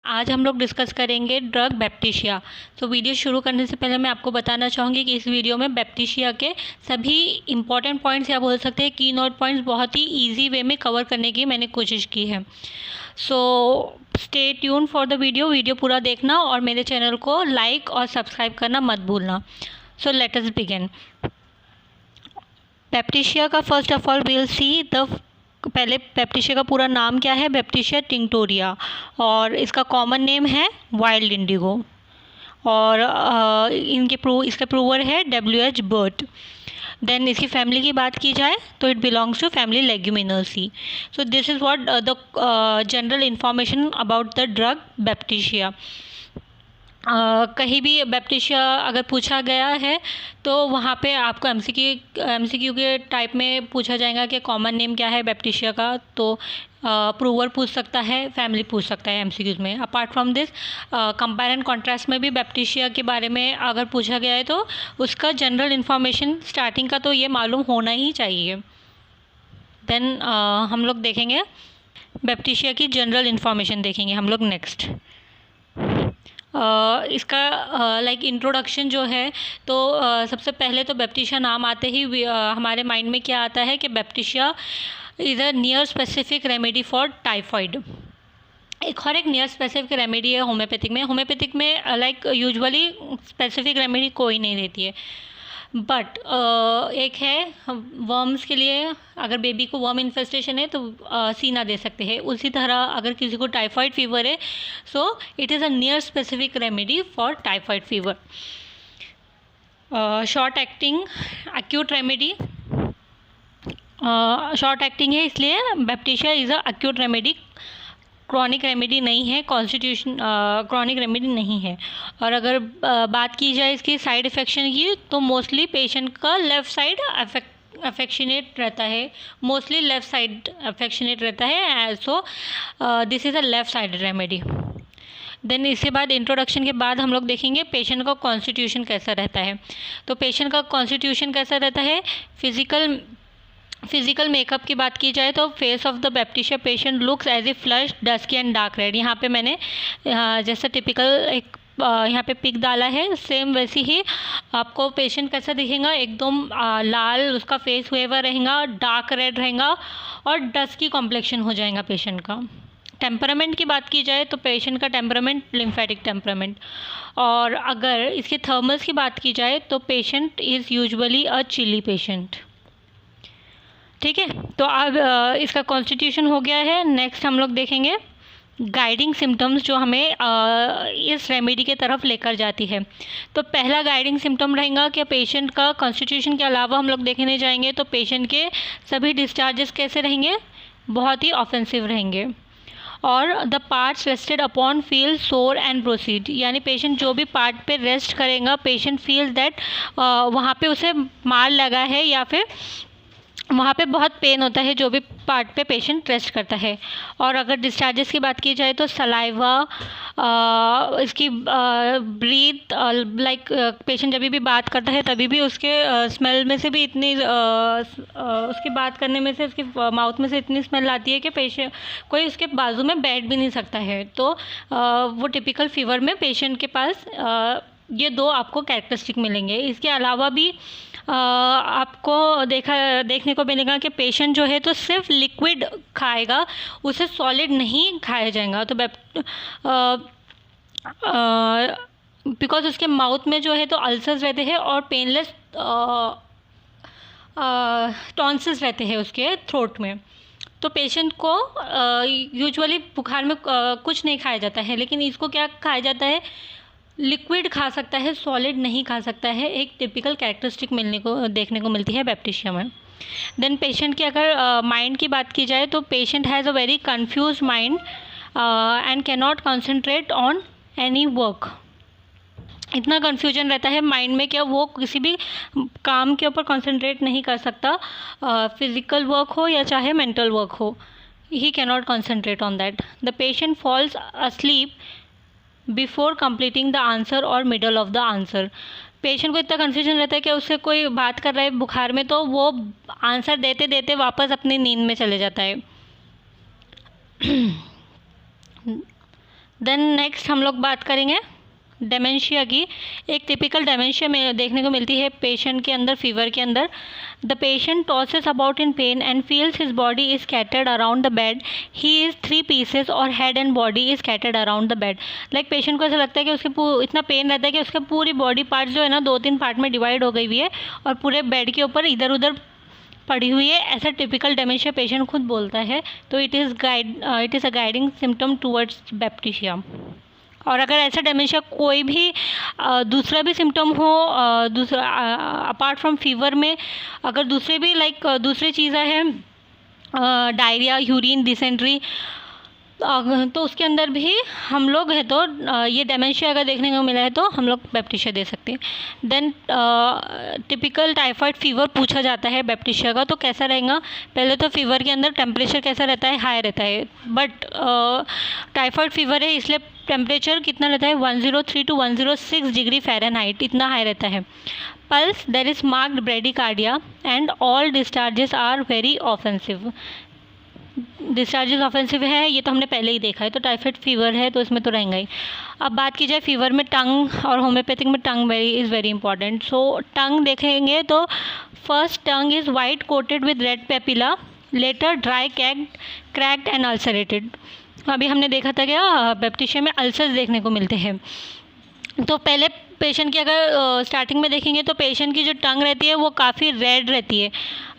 आज हम लोग डिस्कस करेंगे ड्रग बैप्टिशिया। तो वीडियो शुरू करने से पहले मैं आपको बताना चाहूँगी कि इस वीडियो में बैप्टिशिया के सभी इंपॉर्टेंट पॉइंट्स या बोल सकते हैं की नोट पॉइंट्स बहुत ही ईजी वे में कवर करने की मैंने कोशिश की है। So stay tune for the video पूरा देखना और मेरे चैनल को लाइक और सब्सक्राइब करना मत भूलना। So let us begin. Baptisia का first of all will see the पहले बैप्टिशिया का पूरा नाम क्या है, बैप्टिशिया टिंक्टोरिया, और इसका कॉमन नेम है वाइल्ड इंडिगो, और इसका प्रूवर है WH बर्ट। देन इसकी फैमिली की बात की जाए तो it belongs to family leguminosae. So this is what the general information about the drug baptisia. कहीं भी बैप्टिशिया अगर पूछा गया है तो वहाँ पे आपको MCQ के टाइप में पूछा जाएगा कि कॉमन नेम क्या है बैप्टिशिया का, तो प्रूवर पूछ सकता है, फैमिली पूछ सकता है MCQs में। Apart from this compare and contrast में भी बैप्टिशिया के बारे में अगर पूछा गया है तो उसका जनरल इन्फॉर्मेशन स्टार्टिंग का तो ये मालूम होना ही चाहिए। देन हम लोग देखेंगे बैप्टिशिया की जनरल इन्फॉर्मेशन देखेंगे हम लोग नेक्स्ट। इसका लाइक इंट्रोडक्शन जो है तो सबसे पहले तो बैप्टिशिया नाम आते ही हमारे माइंड में क्या आता है कि baptisia is a near specific remedy for typhoid. एक नियर स्पेसिफिक रेमेडी है होम्योपैथिक में लाइक यूजुअली स्पेसिफिक रेमेडी कोई नहीं रहती है, बट एक है वर्म्स के लिए, अगर बेबी को वर्म इन्फेस्टेशन है तो सीना दे सकते हैं। उसी तरह अगर किसी को टाइफाइड फीवर है so it is a near specific remedy for typhoid fever. Short acting acute remedy, short acting है इसलिए baptisia is a acute remedy, chronic remedy नहीं है, क्रॉनिक रेमेडी नहीं है। और अगर बात की जाए इसकी साइड इफ़ेक्शन की तो मोस्टली पेशेंट का लेफ़्ट साइड अफेक्शनेट रहता है, मोस्टली लेफ़्ट साइड अफेक्शनेट रहता है। So this is a left side remedy. Then इसके बाद इंट्रोडक्शन के बाद हम लोग देखेंगे पेशेंट का कॉन्स्टिट्यूशन कैसा रहता है। तो पेशेंट का कॉन्स्टिट्यूशन कैसा रहता है, फिजिकल मेकअप की बात की जाए तो face of the baptisia patient looks as a flush dusky and dark red. यहाँ पे मैंने जैसा टिपिकल एक यहाँ पे पिक डाला है, सेम वैसे ही आपको पेशेंट कैसा दिखेगा, एकदम लाल उसका फेस हुआ हुआ रहेगा, डार्क रेड रहेगा और डस्की कॉम्प्लेक्शन हो जाएगा पेशेंट का। टेम्परामेंट की बात की जाए तो पेशेंट का टेम्परामेंट लिम्फेटिक टेम्परामेंट, और अगर इसके थर्मल्स की बात की जाए तो patient is usually a chilly patient. ठीक है, तो अब इसका कॉन्स्टिट्यूशन हो गया है। नेक्स्ट हम लोग देखेंगे गाइडिंग सिम्टम्स जो हमें इस रेमेडी के तरफ लेकर जाती है। तो पहला गाइडिंग सिम्टम रहेगा कि पेशेंट का कॉन्स्टिट्यूशन के अलावा हम लोग देखने जाएंगे तो पेशेंट के सभी डिस्चार्जेस कैसे रहेंगे, बहुत ही ऑफेंसिव रहेंगे, और the parts rested upon feel सोर एंड प्रोसीड, यानी पेशेंट जो भी पार्ट पे रेस्ट करेगा पेशेंट फील दैट वहाँ पे उसे मार लगा है या फिर वहाँ पे बहुत पेन होता है जो भी पार्ट पे पेशेंट रेस्ट करता है। और अगर डिस्चार्जेस की बात की जाए तो सलाइवा, इसकी ब्रीथ, लाइक पेशेंट जब भी बात करता है तभी भी उसके स्मेल में से भी इतनी उसकी बात करने में से उसके माउथ में से इतनी स्मेल आती है कि पेशेंट कोई उसके बाजू में बैठ भी नहीं सकता है। तो वो टिपिकल फीवर में पेशेंट के पास ये दो आपको कैरेक्टरिस्टिक मिलेंगे। इसके अलावा भी आपको देखने को मिलेगा कि पेशेंट जो है तो सिर्फ लिक्विड खाएगा, उसे सॉलिड नहीं खाया जाएगा। तो बिकॉज उसके माउथ में जो है तो अल्सर्स रहते हैं और पेनलेस टॉन्सिल्स रहते हैं उसके थ्रोट में। तो पेशेंट को यूजुअली बुखार में कुछ नहीं खाया जाता है, लेकिन इसको क्या खाया जाता है, लिक्विड खा सकता है, सॉलिड नहीं खा सकता है। एक टिपिकल कैरेक्टरिस्टिक देखने को मिलती है बैप्टिशिया में। देन पेशेंट की अगर माइंड की बात की जाए तो patient has a very confuse mind and can not concentrate on any work. इतना कन्फ्यूजन रहता है माइंड में कि वो किसी भी काम के ऊपर कॉन्सेंट्रेट नहीं कर सकता, फिजिकल वर्क हो या चाहे मेंटल वर्क हो, he can not concentrate on that. The patient falls asleep before completing the answer और middle of the answer. Patient को इतना कन्फ्यूजन रहता है कि उससे कोई बात कर रहा है बुखार में तो वो आंसर देते देते वापस अपनी नींद में चले जाता है। देन नेक्स्ट हम लोग बात करेंगे डेमेंशिया की। एक टिपिकल डेमेंशिया में देखने को मिलती है पेशेंट के अंदर, फीवर के अंदर। The patient tosses about in pain and feels his body is scattered around the bed. He is 3 pieces और head and body is scattered around the bed. Like patient को ऐसा लगता है कि उसके इतना पेन रहता है कि उसका पूरी बॉडी पार्ट जो है ना 2-3 पार्ट में डिवाइड हो गई हुई है और पूरे बेड के ऊपर इधर उधर पड़ी हुई है। ऐसा टिपिकल डेमेंशिया पेशेंट खुद बोलता है। तो it is a guiding symptom towards baptisia. और अगर ऐसा डेमेंशिया कोई भी दूसरा भी सिम्टम हो, दूसरा अपार्ट फ्रॉम फीवर में अगर दूसरे भी दूसरी चीज़ें हैं, डायरिया, यूरिन, डिसेंट्री, तो उसके अंदर भी हम लोग है तो ये डेमेंशिया अगर देखने को मिला है तो हम लोग बैप्टिशिया दे सकते हैं। देन टिपिकल टाइफाइड फीवर पूछा जाता है बैप्टिशिया का, तो कैसा रहेगा? पहले तो फीवर के अंदर टेम्परेचर कैसा रहता है? हाई रहता है। बट टाइफाइड फीवर है इसलिए टेम्परेचर कितना रहता है? 103 to 106 डिग्री फ़ारेनहाइट, इतना हाई रहता है। Pulse there is marked bradycardia and all discharges are very offensive. Discharges offensive है ये तो हमने पहले ही देखा है, तो टाइफाइड फीवर है तो इसमें तो रहेगा ही। अब बात की जाए फीवर में टंग और होम्योपैथिक में tongue is very important. So tongue देखेंगे तो first tongue is white coated with red papilla, later dry cracked and ulcerated. अभी हमने देखा था क्या बैप्टिशिया में अल्सर्स देखने को मिलते हैं। तो पहले पेशेंट की अगर स्टार्टिंग में देखेंगे तो पेशेंट की जो टंग रहती है वो काफ़ी रेड रहती है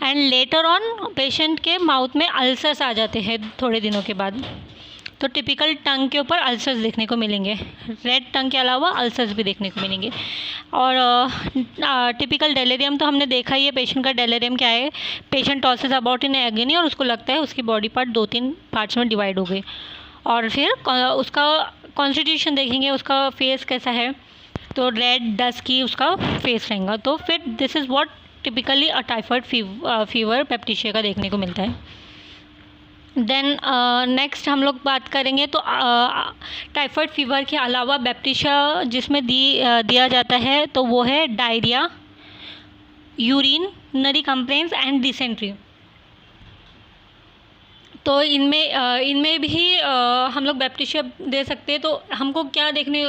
एंड लेटर ऑन पेशेंट के माउथ में अल्सर्स आ जाते हैं थोड़े दिनों के बाद। तो टिपिकल टंग के ऊपर अल्सर्स देखने को मिलेंगे, रेड टंग के अलावा अल्सर्स भी देखने को मिलेंगे। और टिपिकल डेलेरियम तो हमने देखा ही है, पेशेंट का डेलेरियम क्या है? Patient tosses about in agony और उसको लगता है उसकी बॉडी पार्ट 2-3 पार्ट्स में डिवाइड हो गए। और फिर उसका कॉन्स्टिट्यूशन देखेंगे, उसका फेस कैसा है, तो रेड डस्की उसका फेस रहेगा। तो फिर this is what typically a typhoid fever baptisia का देखने को मिलता है। देन नेक्स्ट हम लोग बात करेंगे तो टाइफाइड फीवर के अलावा बैप्टिशिया जिसमें दिया जाता है तो वो है diarrhoea, urinary complaints and dysentery. तो इनमें भी हम लोग बैप्टिशिया दे सकते हैं। तो हमको क्या देखने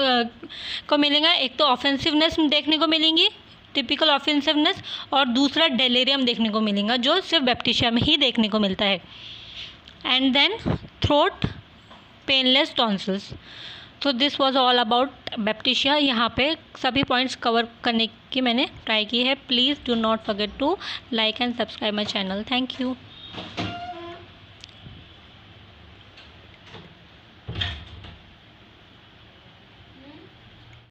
को मिलेगा? एक तो ऑफेंसिवनेस देखने को मिलेंगी, टिपिकल ऑफेंसिवनेस, और दूसरा डेलेरियम देखने को मिलेगा जो सिर्फ बैप्टिशिया में ही देखने को मिलता है। And then throat painless tonsils. तो this was all about Baptisia. यहाँ पे सभी पॉइंट्स कवर करने की मैंने ट्राई की है। Please do not forget to like and subscribe my channel. Thank you.